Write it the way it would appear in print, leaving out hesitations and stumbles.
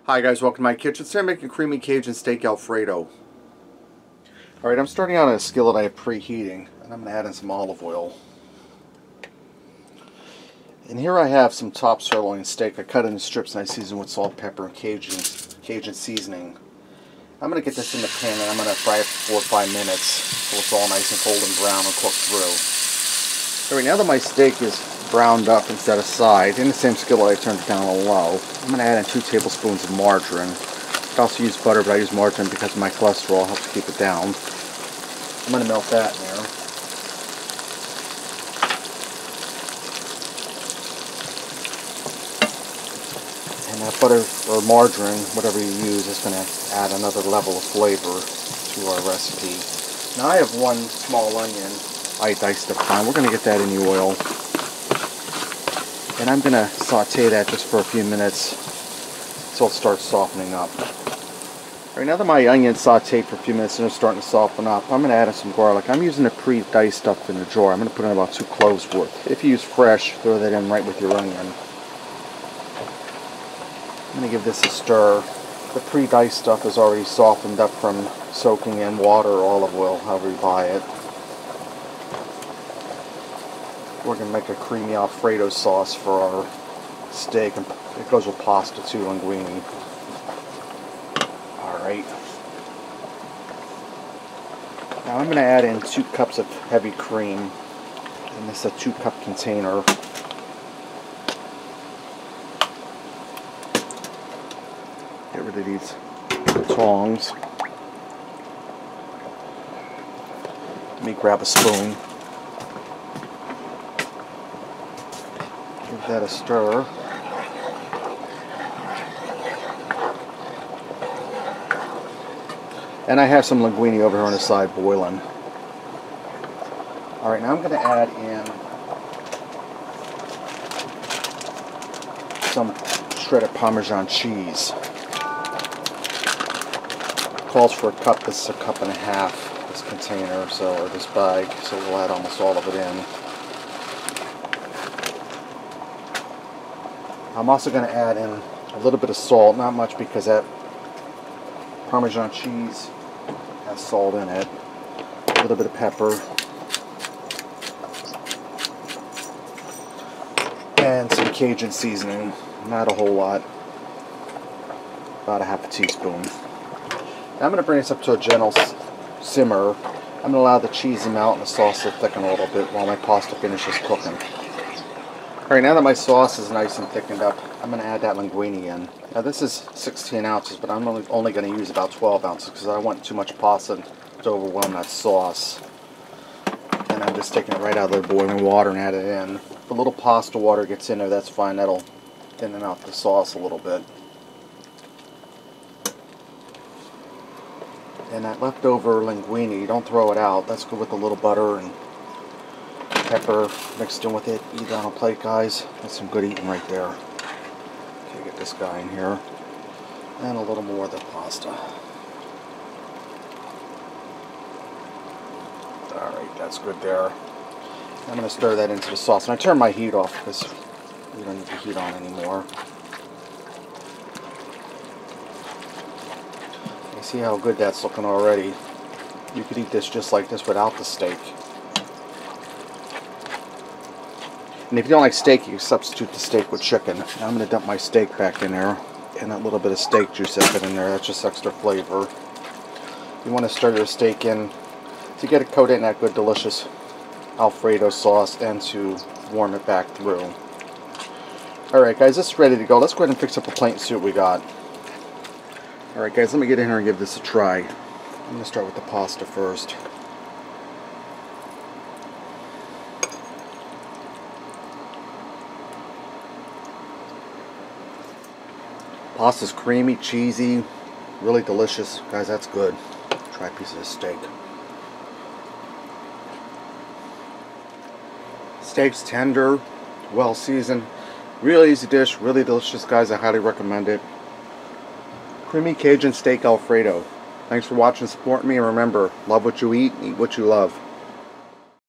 Hi guys, welcome to my kitchen. Today I'm making creamy Cajun steak Alfredo. Alright, I'm starting out on a skillet I have preheating, and I'm going to add in some olive oil. And here I have some top sirloin steak. I cut it in strips and I season with salt, pepper, and Cajun seasoning. I'm going to get this in the pan and I'm going to fry it for 4 or 5 minutes so it's all nice and golden brown and cooked through. Alright, now that my steak is browned up and set aside, in the same skillet I turned it down a low, I'm going to add in 2 tablespoons of margarine. I also use butter, but I use margarine because of my cholesterol. It helps keep it down. I'm going to melt that in there. And that butter or margarine, whatever you use, is going to add another level of flavor to our recipe. Now I have 1 small onion. I diced it fine. We're going to get that in the oil. And I'm going to saute that just for a few minutes until it starts softening up. Alright, now that my onion's sauteed for a few minutes and it's starting to soften up, I'm going to add in some garlic. I'm using the pre-diced stuff in the jar. I'm going to put in about 2 cloves worth. If you use fresh, throw that in right with your onion. I'm going to give this a stir. The pre-diced stuff is already softened up from soaking in water or olive oil, however you buy it. We're going to make a creamy Alfredo sauce for our steak, and it goes with pasta too, linguine. Alright. Now I'm going to add in 2 cups of heavy cream, and this is a 2-cup container. Get rid of these tongs. Let me grab a spoon. Give that a stir. And I have some linguine over here on the side boiling. Alright, now I'm going to add in some shredded Parmesan cheese. Calls for a cup. This is a cup and a half, this container, or this bag, so we'll add almost all of it in. I'm also going to add in a little bit of salt, not much because that Parmesan cheese has salt in it. A little bit of pepper. And some Cajun seasoning. Not a whole lot. About a half a teaspoon. Now I'm going to bring this up to a gentle simmer. I'm going to allow the cheese to melt and the sauce to thicken a little bit while my pasta finishes cooking. Alright, now that my sauce is nice and thickened up, I'm going to add that linguine in. Now this is 16 ounces, but I'm only going to use about 12 ounces because I don't want too much pasta to overwhelm that sauce. And I'm just taking it right out of the boiling water and add it in. If a little pasta water gets in there, that's fine. That'll thin out the sauce a little bit. And that leftover linguine, don't throw it out. That's good with a little butter and pepper mixed in with it. Eat it on a plate, guys. That's some good eating right there. Okay, get this guy in here. And a little more of the pasta. Alright, that's good there. I'm going to stir that into the sauce. And I turn my heat off because we don't need the heat on anymore. You see how good that's looking already. You could eat this just like this without the steak. And if you don't like steak, you can substitute the steak with chicken. Now I'm going to dump my steak back in there. And that little bit of steak juice I put in there, that's just extra flavor. You want to stir your steak in to get it coated in that good, delicious Alfredo sauce and to warm it back through. Alright guys, this is ready to go. Let's go ahead and fix up a plate and see what we got. Alright guys, let me get in here and give this a try. I'm going to start with the pasta first. Pasta's creamy, cheesy, really delicious. Guys, that's good. Try a piece of this steak. Steak's tender, well seasoned. Really easy dish, really delicious, guys. I highly recommend it. Creamy Cajun steak Alfredo. Thanks for watching and supporting me, and remember, love what you eat what you love.